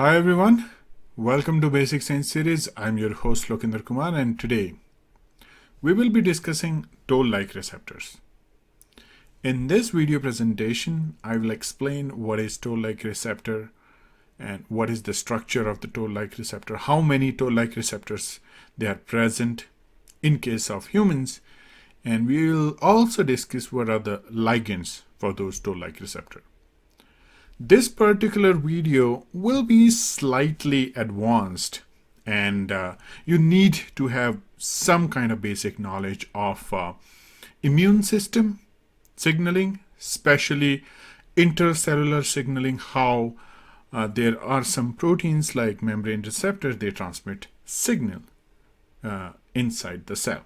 Hi everyone, welcome to Basic Science Series. I'm your host Lokinder Kumar, and today we will be discussing toll-like receptors. In this video presentation, I will explain what is toll-like receptor and what is the structure of the toll-like receptor, how many toll-like receptors they are present in case of humans, and we will also discuss what are the ligands for those toll-like receptors. This particular video will be slightly advanced, and you need to have some kind of basic knowledge of immune system signaling, especially intercellular signaling, how there are some proteins like membrane receptors, they transmit signal inside the cell.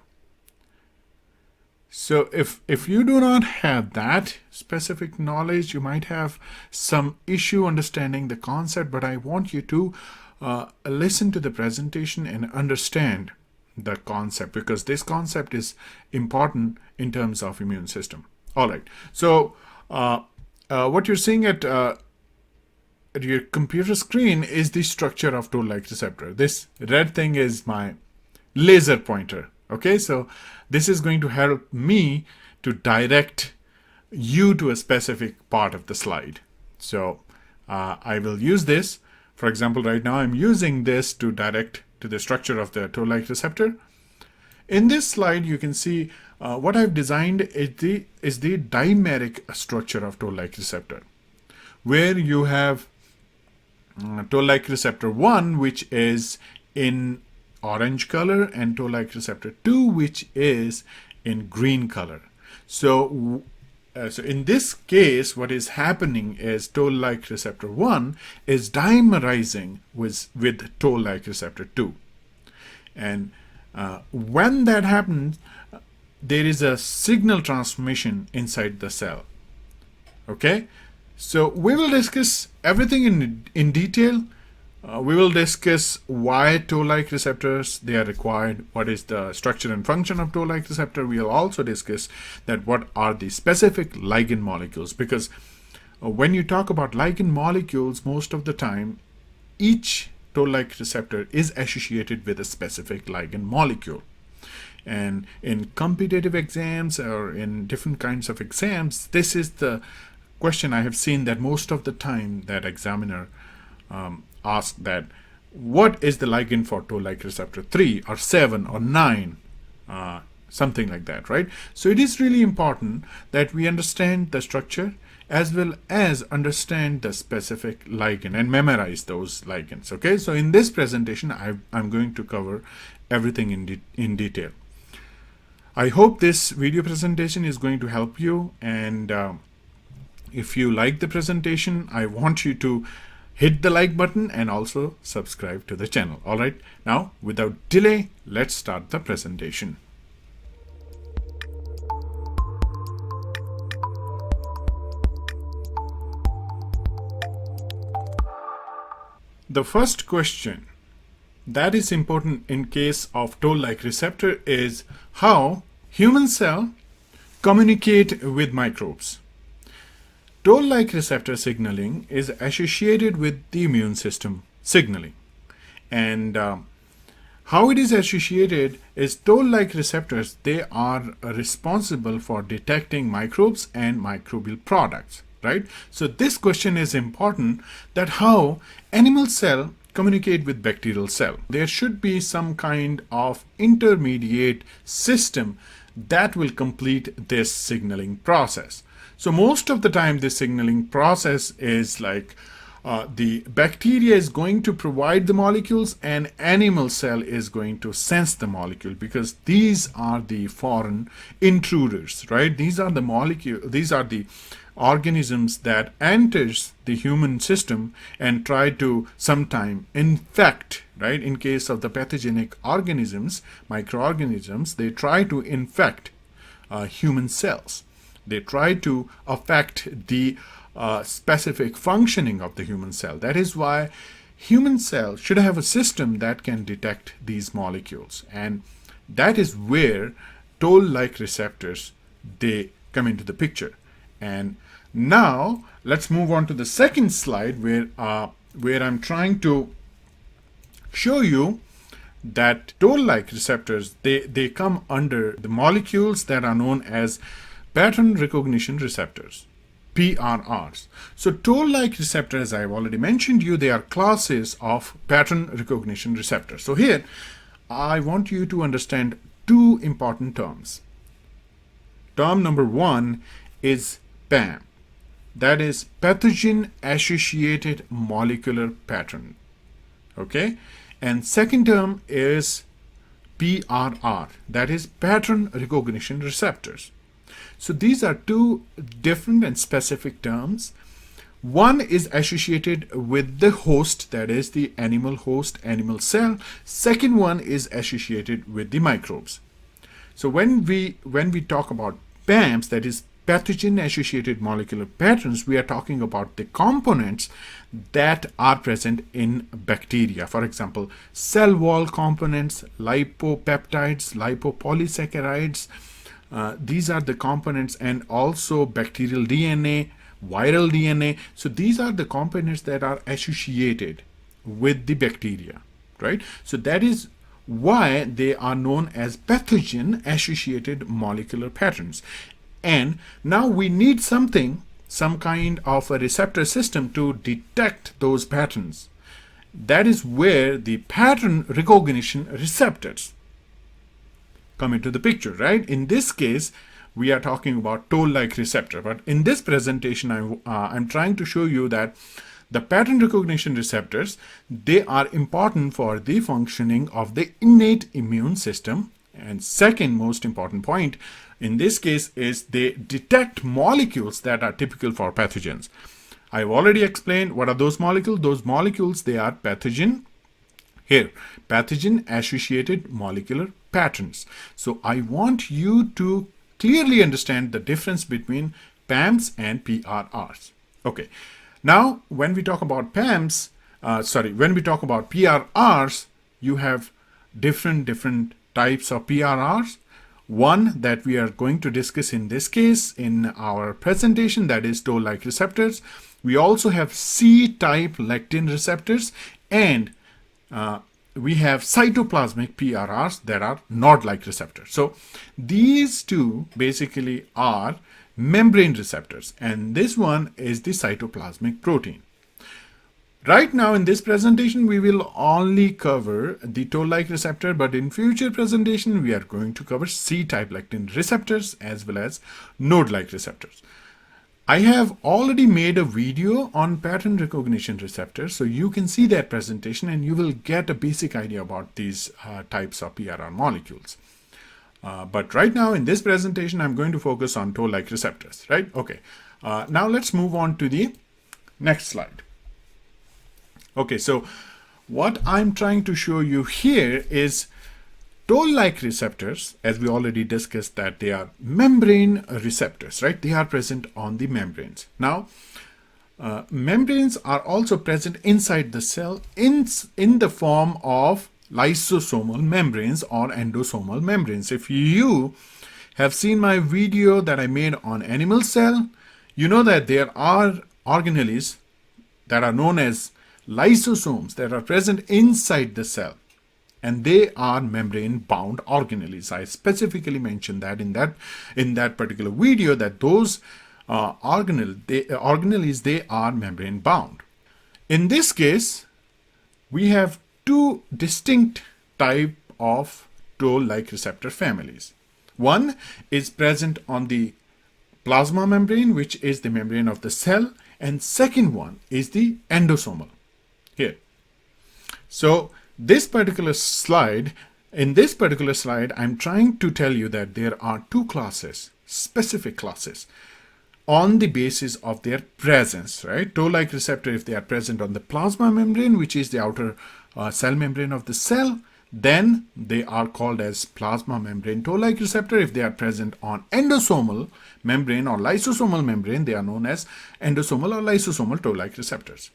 So if you do not have that specific knowledge, you might have some issue understanding the concept, but I want you to listen to the presentation and understand the concept, because this concept is important in terms of immune system. All right, so what you're seeing at your computer screen is the structure of toll-like receptor. This red thing is my laser pointer. Okay, so this is going to help me to direct you to a specific part of the slide. So I will use this. For example, right now I'm using this to direct to the structure of the toll-like receptor. In this slide, you can see what I've designed is the dimeric structure of toll-like receptor, where you have toll-like receptor 1, which is in orange color, and toll-like receptor 2, which is in green color. So in this case, what is happening is toll-like receptor 1 is dimerizing with toll-like receptor 2. And when that happens, there is a signal transmission inside the cell. Okay, so we will discuss everything in detail. We will discuss why toll-like receptors they are required, what is the structure and function of toll-like receptor. We will also discuss that what are the specific ligand molecules, because when you talk about ligand molecules, most of the time each toll-like receptor is associated with a specific ligand molecule. And in competitive exams or in different kinds of exams, this is the question I have seen that most of the time that examiner ask that what is the ligand for toll-like receptor 3 or 7 or 9, something like that, right? So it is really important that we understand the structure as well as understand the specific ligand and memorize those ligands. Okay, so in this presentation I'm going to cover everything in detail. I hope this video presentation is going to help you, and if you like the presentation, I want you to hit the like button and also subscribe to the channel. All right, now without delay, let's start the presentation. The first question that is important in case of toll-like receptor is how human cell communicate with microbes. Toll-like receptor signaling is associated with the immune system signaling. And how it is associated is toll-like receptors, they are responsible for detecting microbes and microbial products, right? So this question is important, that how animal cell communicate with bacterial cell. There should be some kind of intermediate system that will complete this signaling process. So most of the time this signaling process is like the bacteria is going to provide the molecules and animal cell is going to sense the molecule, because these are the foreign intruders, right? These are the these are the organisms that enters the human system and try to sometime infect, right? In case of the pathogenic organisms, microorganisms, they try to infect human cells. They try to affect the specific functioning of the human cell. That is why human cell should have a system that can detect these molecules, and that is where toll-like receptors they come into the picture. And now let's move on to the second slide, where where I'm trying to show you that toll-like receptors, they come under the molecules that are known as pattern recognition receptors, PRRs. So toll-like receptors, I've already mentioned you, they are classes of pattern recognition receptors. So here, I want you to understand two important terms. Term number one is PAM, that is pathogen-associated molecular pattern. Okay, and second term is PRR, that is pattern recognition receptors. So these are two different and specific terms. One is associated with the host, that is the animal host, animal cell. Second one is associated with the microbes. So when we talk about PAMPs, that is pathogen-associated molecular patterns, we are talking about the components that are present in bacteria. For example, cell wall components, lipopeptides, lipopolysaccharides. These are the components, and also bacterial DNA, viral DNA. So these are the components that are associated with the bacteria, right? So that is why they are known as pathogen-associated molecular patterns. And now we need some kind of a receptor system to detect those patterns. That is where the pattern recognition receptors come into the picture, right? In this case, we are talking about toll-like receptor. But in this presentation, I'm trying to show you that the pattern recognition receptors, they are important for the functioning of the innate immune system. And second most important point in this case is they detect molecules that are typical for pathogens. I've already explained what are those molecules. Those molecules, they are pathogen-associated molecular patterns. So I want you to clearly understand the difference between PAMPs and PRRs. Okay. Now, when we talk about PAMPs, when we talk about PRRs, you have different types of PRRs. One that we are going to discuss in this case in our presentation, that is toll-like receptors. We also have C-type lectin receptors, and we have cytoplasmic PRRs that are nod-like receptors. So these two basically are membrane receptors, and this one is the cytoplasmic protein. Right now in this presentation, we will only cover the toll-like receptor, but in future presentation, we are going to cover C-type lectin receptors as well as node-like receptors. I have already made a video on pattern recognition receptors, so you can see that presentation and you will get a basic idea about these types of PRR molecules. But right now in this presentation, I'm going to focus on toll-like receptors, right? Okay, now let's move on to the next slide. Okay, so what I'm trying to show you here is toll-like receptors, as we already discussed, that they are membrane receptors, right? They are present on the membranes. Now, membranes are also present inside the cell in the form of lysosomal membranes or endosomal membranes. If you have seen my video that I made on animal cell, you know that there are organelles that are known as lysosomes that are present inside the cell, and they are membrane bound organelles. I specifically mentioned that in that particular video that those organelles, they are membrane bound. In this case, we have two distinct type of toll-like receptor families. One is present on the plasma membrane, which is the membrane of the cell, and second one is the endosomal. Here. So in this particular slide, I'm trying to tell you that there are two classes, specific classes, on the basis of their presence, right? Toll-like receptor, if they are present on the plasma membrane, which is the outer cell membrane of the cell, then they are called as plasma membrane toll-like receptor. If they are present on endosomal membrane or lysosomal membrane, they are known as endosomal or lysosomal toll-like receptors.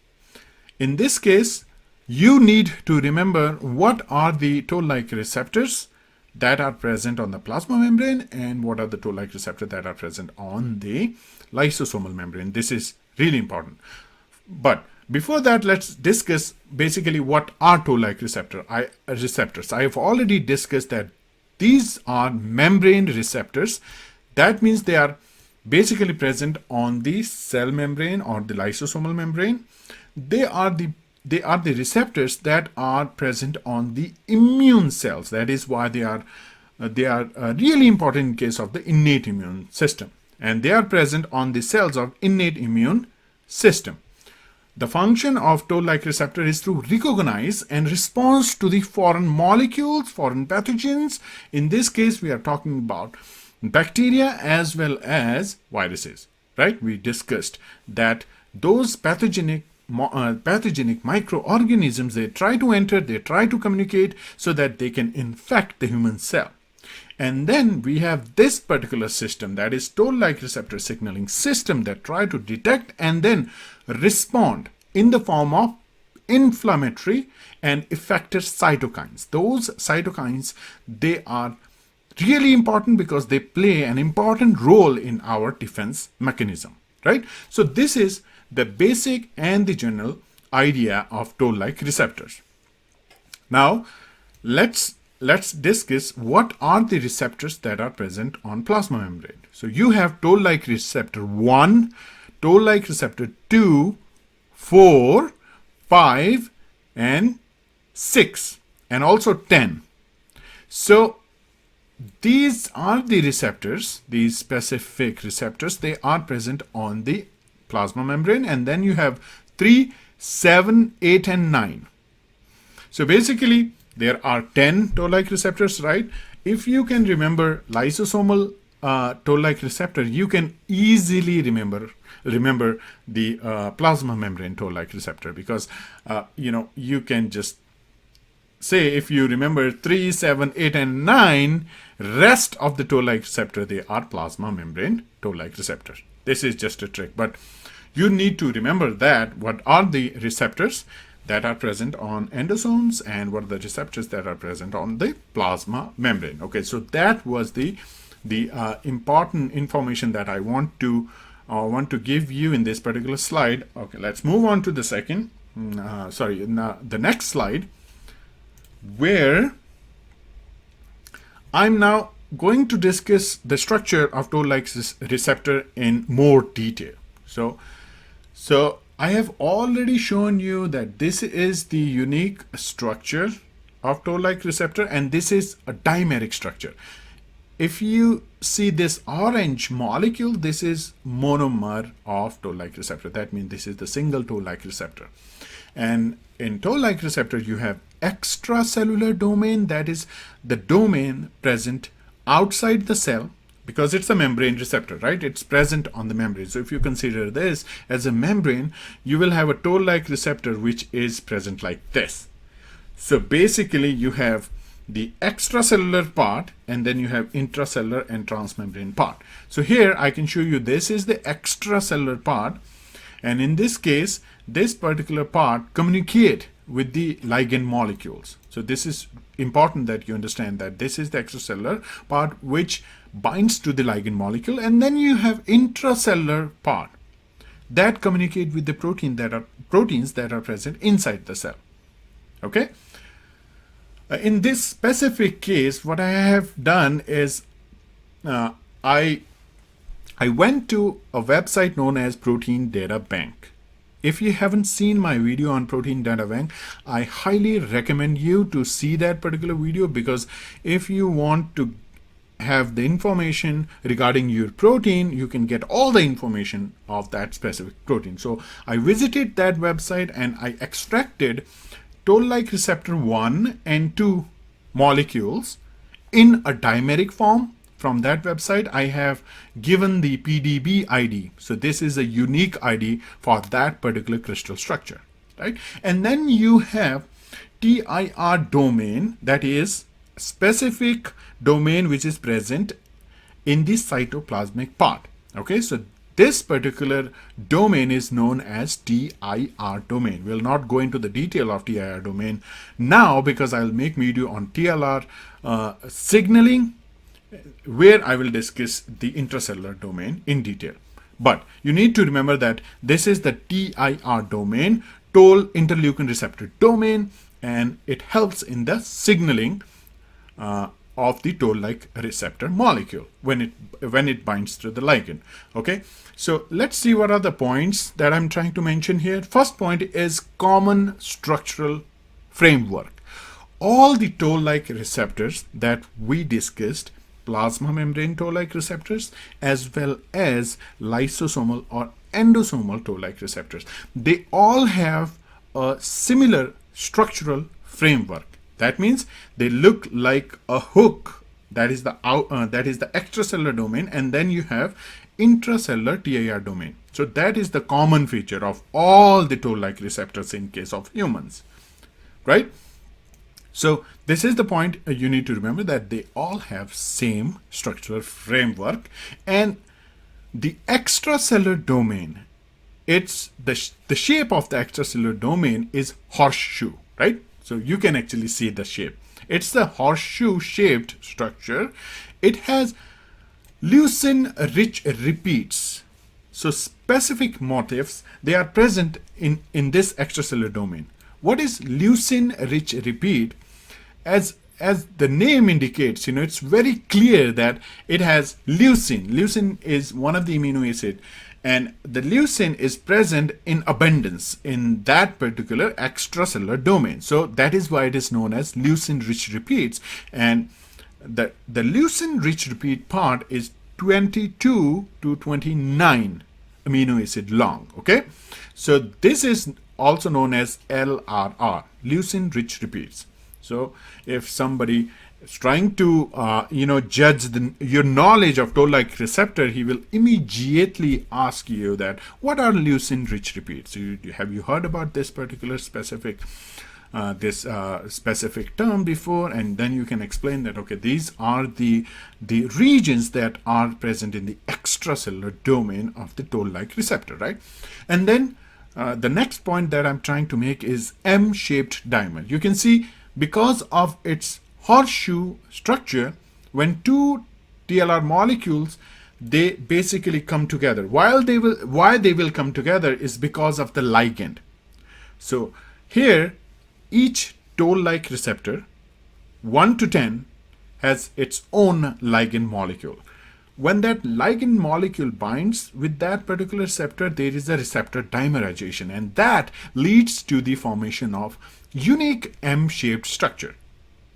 In this case, you need to remember what are the toll-like receptors that are present on the plasma membrane and what are the toll-like receptors that are present on the lysosomal membrane. This is really important. But Before that, let's discuss basically what are toll-like receptors. I have already discussed that these are membrane receptors. That means they are basically present on the cell membrane or the lysosomal membrane. They are the receptors that are present on the immune cells. That is why they are really important in case of the innate immune system, and they are present on the cells of innate immune system. The function of toll-like receptor is to recognize and respond to the foreign molecules, foreign pathogens. In this case, we are talking about bacteria as well as viruses, right? We discussed that those pathogenic microorganisms, they try to enter, they try to communicate so that they can infect the human cell. And then we have this particular system, that is toll-like receptor signaling system, that try to detect and then respond in the form of inflammatory and effector cytokines. Those cytokines, they are really important because they play an important role in our defense mechanism, right? So this is the basic and the general idea of toll-like receptors. Now let's discuss what are the receptors that are present on plasma membrane. So you have toll-like receptor 1, toll-like receptor 2, 4, 5, and 6, and also 10. So these are the receptors, these specific receptors, they are present on the plasma membrane. And then you have 3, 7, 8, and 9. So basically, there are 10 toll-like receptors, right? If you can remember lysosomal toll-like receptor, you can easily remember the plasma membrane toll-like receptor, because you can just say, if you remember 3, 7, 8, and 9, rest of the toll-like receptor, they are plasma membrane toll-like receptors. This is just a trick, but you need to remember that what are the receptors that are present on endosomes and what are the receptors that are present on the plasma membrane. Okay, so that was the important information that I want to give you in this particular slide. Okay, let's move on to the the next slide, where I'm now going to discuss the structure of toll-like receptor in more detail. So I have already shown you that this is the unique structure of toll-like receptor, and this is a dimeric structure. If you see this orange molecule, this is monomer of toll-like receptor. That means this is the single toll-like receptor. And in toll-like receptor, you have extracellular domain, that is the domain present outside the cell, because it's a membrane receptor, right? It's present on the membrane. So if you consider this as a membrane, you will have a toll-like receptor which is present like this. So basically you have the extracellular part, and then you have intracellular and transmembrane part. So here I can show you this is the extracellular part, and in this case this particular part communicate with the ligand molecules. So this is important that you understand that this is the extracellular part which binds to the ligand molecule, and then you have intracellular part that communicate with the proteins that are present inside the cell. Okay. In this specific case, what I have done is I went to a website known as Protein Data Bank. If you haven't seen my video on Protein Data Bank, I highly recommend you to see that particular video, because if you want to have the information regarding your protein, you can get all the information of that specific protein. So I visited that website and I extracted toll-like receptor 1 and 2 molecules in a dimeric form. From that website, I have given the PDB ID. So this is a unique ID for that particular crystal structure, right? And then you have TIR domain, that is specific domain which is present in the cytoplasmic part. Okay, so this particular domain is known as TIR domain. We'll not go into the detail of TIR domain now, because I'll make video on TLR signaling, where I will discuss the intracellular domain in detail. But you need to remember that this is the TIR domain, toll interleukin receptor domain, and it helps in the signaling of the toll-like receptor molecule when it binds to the ligand. Okay, so let's see what are the points that I'm trying to mention here. First point is common structural framework. All the toll-like receptors that we discussed, plasma membrane toll-like receptors as well as lysosomal or endosomal toll-like receptors, they all have a similar structural framework. That means they look like a hook. That is the extracellular domain, and then you have intracellular TIR domain. So that is the common feature of all the toll-like receptors in case of humans, right? So this is the point you need to remember, that they all have same structural framework. And the extracellular domain, it's the shape of the extracellular domain is horseshoe, right? So you can actually see the shape. It's the horseshoe shaped structure. It has leucine rich repeats. So specific motifs, they are present in this extracellular domain. What is leucine rich repeat? As the name indicates, it's very clear that it has leucine. Leucine is one of the amino acid, and the leucine is present in abundance in that particular extracellular domain. So that is why it is known as leucine rich repeats. And the leucine rich repeat part is 22 to 29 amino acid long. Okay, so this is also known as LRR, leucine rich repeats. So if somebody is trying to judge your knowledge of toll-like receptor, he will immediately ask you that what are leucine rich repeats? Have you heard about this particular specific specific term before? And then you can explain that, okay, these are the regions that are present in the extracellular domain of the toll-like receptor, right? And then the next point that I'm trying to make is M-shaped dimer. You can see, because of its horseshoe structure, when two TLR molecules, they basically come together. Why they will come together is because of the ligand. So here, each toll-like receptor, 1 to 10, has its own ligand molecule. When that ligand molecule binds with that particular receptor, there is a receptor dimerization, and that leads to the formation of unique M-shaped structure.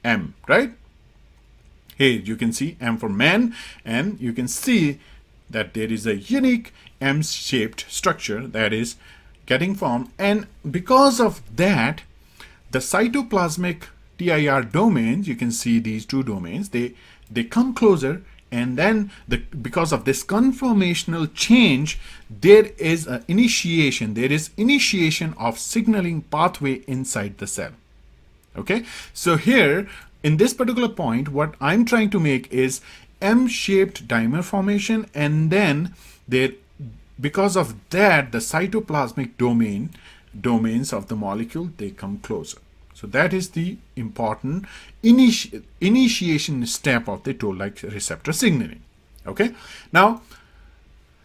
M, right? Here you can see M for man, and you can see that there is a unique M-shaped structure that is getting formed. And because of that, the cytoplasmic TIR domains, you can see these two domains, they come closer. And then because of this conformational change, there is an initiation. There is initiation of signaling pathway inside the cell. Okay, so here in this particular point, what I'm trying to make is M-shaped dimer formation, and then because of that, the cytoplasmic domains of the molecule, they come closer. So that is the important initiation step of the toll-like receptor signaling. Okay. Now,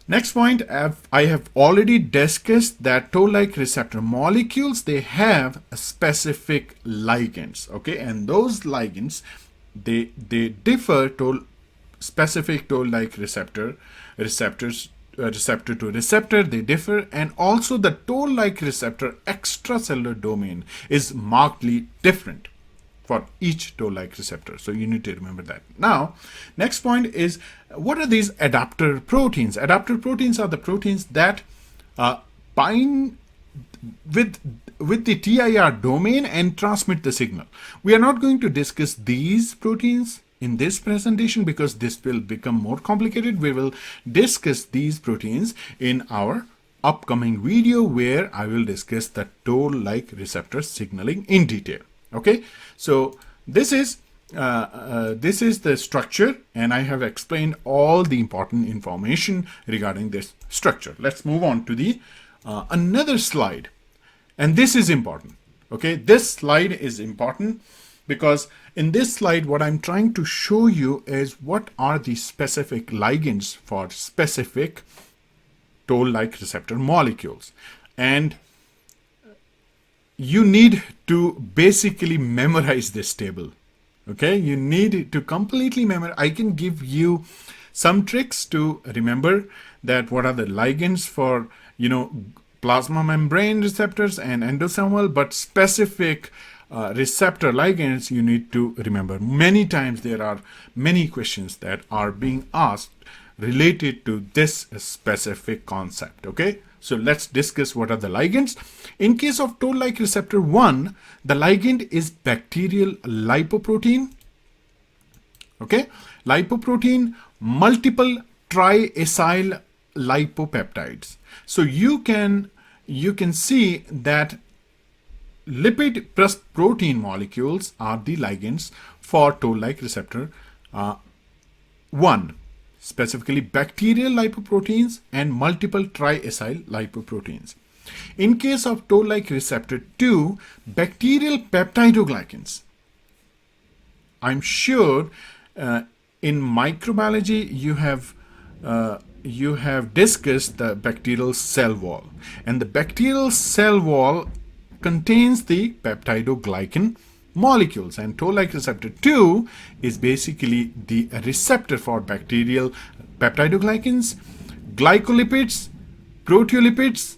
next point, I have already discussed that toll-like receptor molecules, they have a specific ligands. Okay, and those ligands, they differ specific toll-like receptor to receptor, they differ, and also the toll-like receptor extracellular domain is markedly different for each toll-like receptor. So you need to remember that. Now, next point is, what are these adapter proteins? Adapter proteins are the proteins that bind with the TIR domain and transmit the signal. We are not going to discuss these proteins in this presentation because this will become more complicated. We will discuss these proteins in our upcoming video, where I will discuss the toll-like receptor signaling in detail. Okay, so this is the structure, and I have explained all the important information regarding this structure. Let's move on to the another slide, and this is important. Okay, this slide is important because in this slide, what I'm trying to show you is what are the specific ligands for specific toll-like receptor molecules. And you need to basically memorize this table. Okay, you need to completely memorize. I can give you some tricks to remember that what are the ligands for, plasma membrane receptors and endosomal, but specific receptor ligands you need to remember. Many times there are many questions that are being asked related to this specific concept. Okay, so let's discuss what are the ligands. In case of toll-like receptor 1, the ligand is bacterial lipoprotein. Okay, lipoprotein, multiple triacyl lipopeptides. So you can see that lipid plus protein molecules are the ligands for toll-like receptor 1, specifically bacterial lipoproteins and multiple triacyl lipoproteins. In case of toll-like receptor 2, bacterial peptidoglycans. I'm sure in microbiology you have discussed the bacterial cell wall, and the bacterial cell wall contains the peptidoglycan molecules, and toll-like receptor 2 is basically the receptor for bacterial peptidoglycans, glycolipids, proteolipids,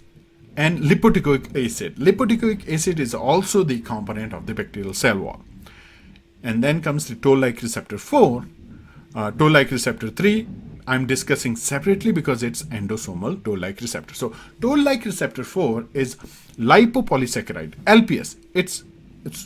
and lipoic acid. Lipoic acid is also the component of the bacterial cell wall. And then comes the toll-like receptor 4, toll-like receptor 3. I'm discussing separately because it's endosomal toll-like receptor. So toll-like receptor 4 is lipopolysaccharide, LPS. It's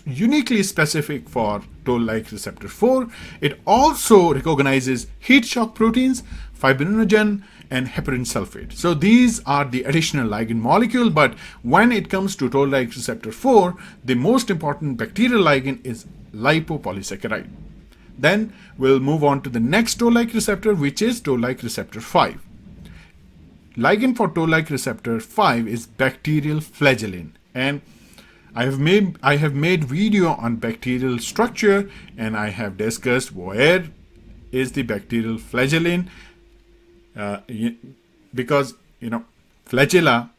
uniquely specific for toll-like receptor 4. It also recognizes heat shock proteins, fibrinogen, and heparin sulfate. So these are the additional ligand molecule, but when it comes to toll-like receptor 4, the most important bacterial ligand is lipopolysaccharide. Then we'll move on to the next toll-like receptor, which is toll-like receptor 5. Ligand for toll-like receptor 5 is bacterial flagellin, and I have made video on bacterial structure, and I have discussed where is the bacterial flagellin, because flagella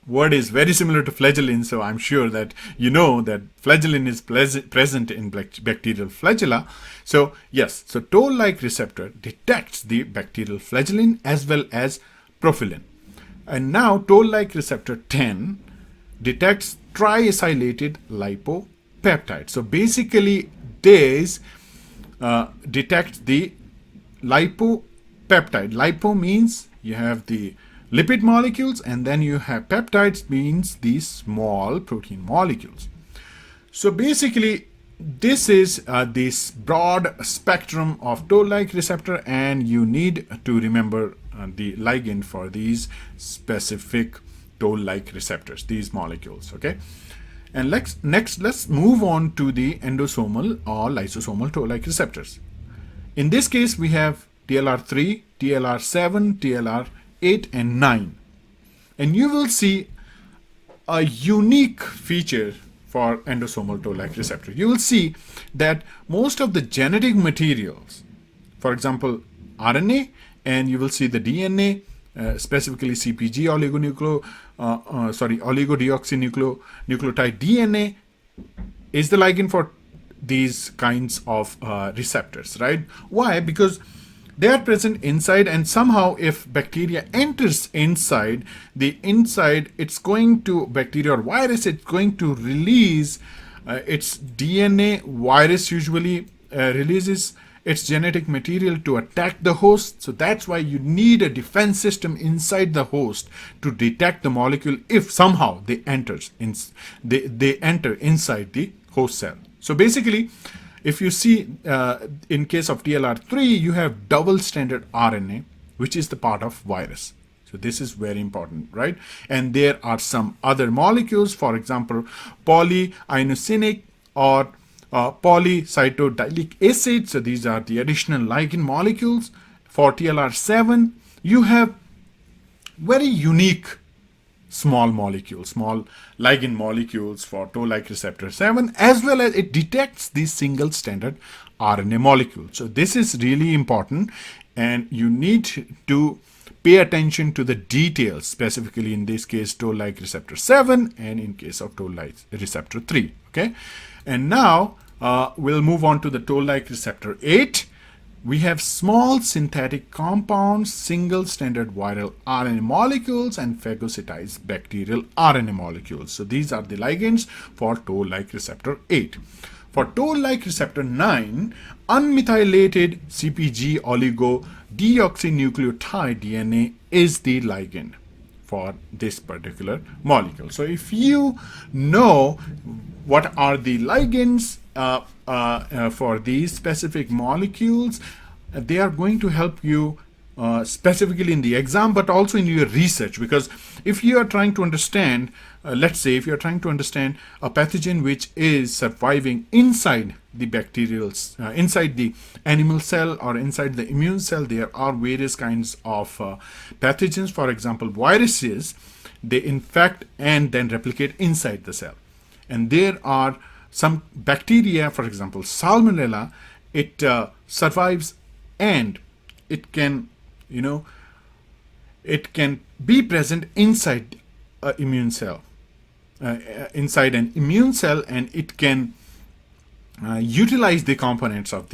word is very similar to flagellin, so I'm sure that you know that flagellin is present in bacterial flagella. So yes, so toll-like receptor detects the bacterial flagellin as well as profilin. And now toll-like receptor 10 detects triacylated lipopeptide. So basically this detects the lipopeptide. Lipo means you have the lipid molecules, and then you have peptides, means these small protein molecules. So basically this is this broad spectrum of toll-like receptor, and you need to remember the ligand for these specific toll-like receptors, these molecules. Okay, and next let's move on to the endosomal or lysosomal toll-like receptors. In this case we have TLR3, TLR7, TLR8 and 9, and you will see a unique feature for endosomal toll-like receptor. You will see that most of the genetic materials, for example RNA, and you will see the DNA, specifically CpG oligodeoxynucleotide DNA is the ligand for these kinds of receptors, right? Why? Because they are present inside, and somehow if bacteria enters inside, it's going to, bacteria or virus, it's going to release its DNA. Virus usually releases its genetic material to attack the host. So that's why you need a defense system inside the host to detect the molecule if somehow they enter inside the host cell. So basically, if you see in case of TLR3, you have double stranded RNA, which is the part of virus. So this is very important, right? And there are some other molecules, for example, polyinosinic or polycytodialic acid. So these are the additional ligand molecules. For TLR7, you have very unique small ligand molecules for toll-like receptor 7, as well as it detects the single stranded RNA molecule. So this is really important, and you need to pay attention to the details, specifically in this case toll-like receptor 7 and in case of toll-like receptor 3. Okay, and now we'll move on to the toll-like receptor 8. We have small synthetic compounds, single standard viral RNA molecules, and phagocytized bacterial RNA molecules. So these are the ligands for toll-like receptor 8. For toll-like receptor 9, unmethylated CpG oligo deoxynucleotide DNA is the ligand for this particular molecule. So if you know what are the ligands for these specific molecules, they are going to help you specifically in the exam, but also in your research. Because if you are trying to understand, let's say if you are trying to understand a pathogen which is surviving inside the bacterial, inside the animal cell or inside the immune cell, there are various kinds of pathogens. For example, viruses, they infect and then replicate inside the cell. And there are some bacteria, for example, Salmonella, it survives and it can, it can be present inside an immune cell, and it can utilize the components of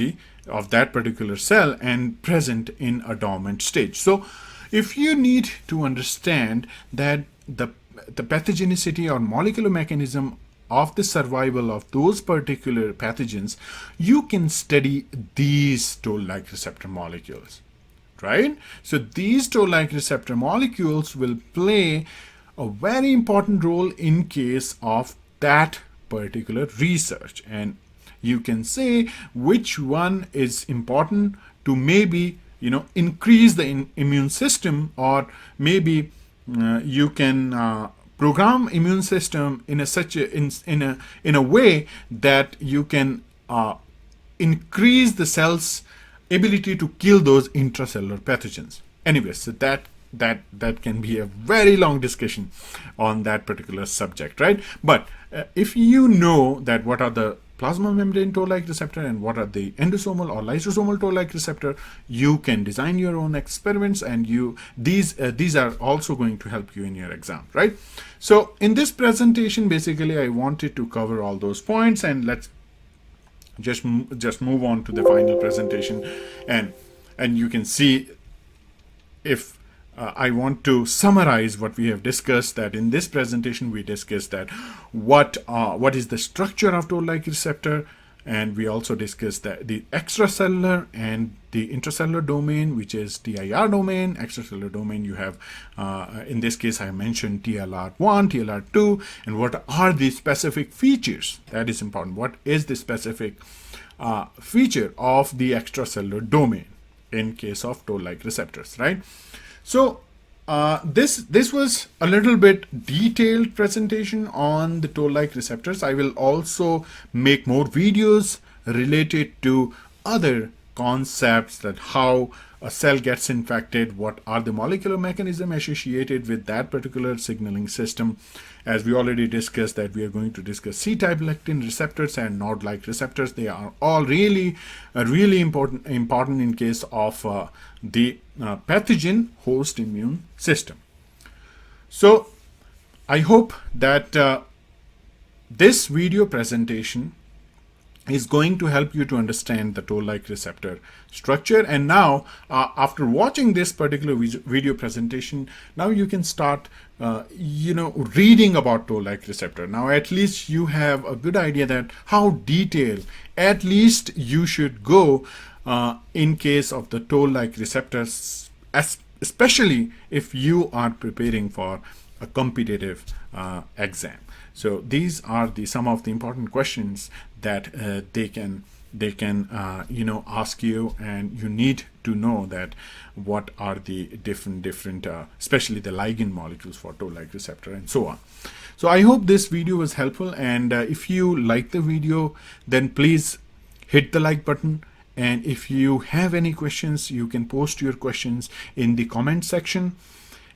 that particular cell and present in a dormant stage. So if you need to understand that the pathogenicity or molecular mechanism of the survival of those particular pathogens, you can study these toll-like receptor molecules, right? So these toll-like receptor molecules will play a very important role in case of that particular research, and you can say which one is important to maybe increase the immune system, or maybe you can program immune system in a way that you can increase the cell's ability to kill those intracellular pathogens. Anyway, so that can be a very long discussion on that particular subject, right? But if you know that what are the plasma membrane toll-like receptor and what are the endosomal or lysosomal toll-like receptor, you can design your own experiments, and these are also going to help you in your exam, right? So in this presentation, basically I wanted to cover all those points, and let's just move on to the final presentation, and you can see if I want to summarize what we have discussed. That in this presentation we discussed that what is the structure of toll-like receptor, and we also discussed that the extracellular and the intracellular domain, which is TIR domain. Extracellular domain, you have in this case I mentioned TLR1, TLR2, and what are the specific features. That is important. What is the specific feature of the extracellular domain in case of toll-like receptors, right? So this was a little bit detailed presentation on the toll-like receptors. I will also make more videos related to other concepts, that how a cell gets infected, what are the molecular mechanisms associated with that particular signaling system. As we already discussed, that we are going to discuss C-type lectin receptors and node-like receptors. They are all really important in case of the pathogen host immune system. So I hope that this video presentation is going to help you to understand the toll-like receptor structure. And now after watching this particular video presentation, now you can start reading about toll-like receptor. Now at least you have a good idea that how detailed at least you should go in case of the toll-like receptors, especially if you are preparing for a competitive exam. So these are some of the important questions that they can ask you, and you need to know that what are the different especially the ligand molecules for toll-like receptor and so on. So I hope this video was helpful, and if you like the video, then please hit the like button. And if you have any questions, you can post your questions in the comment section.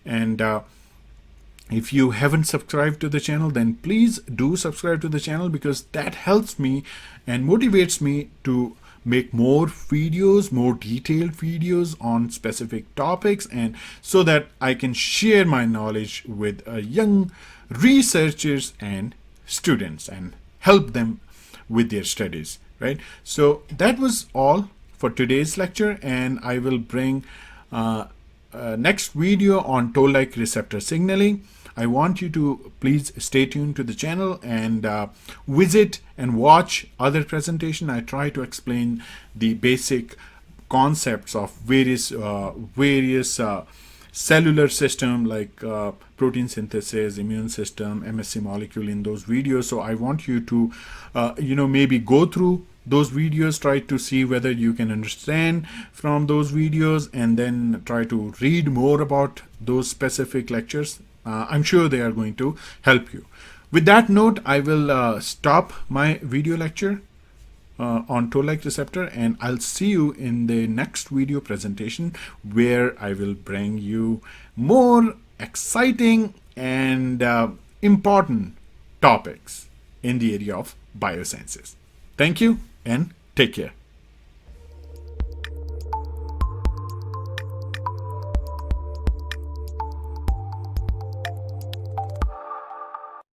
And if you haven't subscribed to the channel, then please do subscribe to the channel, because that helps me and motivates me to make more videos, more detailed videos on specific topics, and so that I can share my knowledge with young researchers and students and help them with their studies, right? So that was all for today's lecture, and I will bring next video on toll-like receptor signaling. I want you to please stay tuned to the channel and visit and watch other presentation. I try to explain the basic concepts of various cellular system like protein synthesis, immune system, MSC molecule in those videos. So I want you to maybe go through those videos, try to see whether you can understand from those videos, and then try to read more about those specific lectures. I'm sure they are going to help you. With that note, I will stop my video lecture on toll-like receptor, and I'll see you in the next video presentation, where I will bring you more exciting and important topics in the area of biosciences. Thank you and take care.